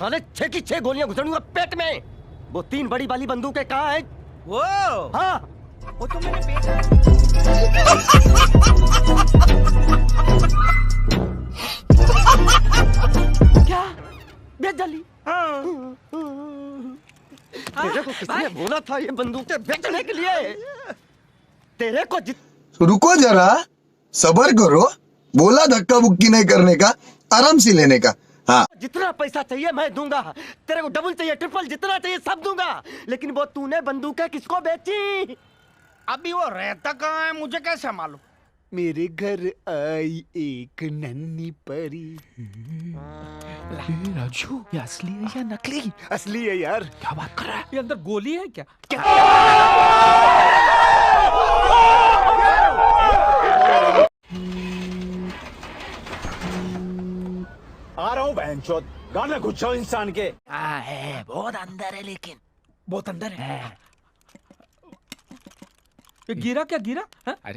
साले 6 की 6 गोलियां घुसड़ूंगा पेट में। वो 3 बड़ी वाली बंदूकें कहाँ हैं? वो हाँ वो तो मैंने बेचा। क्या बेच डाली? हाँ। तेरे को किसने बोला था ये बंदूकें बेचने के लिए? तेरे को रुको जरा, सबर करो। बोला धक्का बुक्की नहीं करने का, आराम से लेने का। हाँ, जितना पैसा चाहिए मैं दूंगा। तेरे को डबल चाहिए, ट्रिपल, जितना चाहिए सब दूंगा। लेकिन वो तूने बंदूकें किसको बेची? अभी वो रहता कहाँ है मुझे कैसे मालूम? मेरे घर आई एक नन्ही परी। राजू, ये असली है या नकली? असली है यार। क्या बात कर रहा है? ये अंदर गोली है क्या? आ रहा हूँ बहनचोद, गाना घुस जाओ इंसान के। हाँ है, बहुत अंदर है लेकिन। बहुत अंदर है। ये गिरा क्या गिरा? हाँ? अरे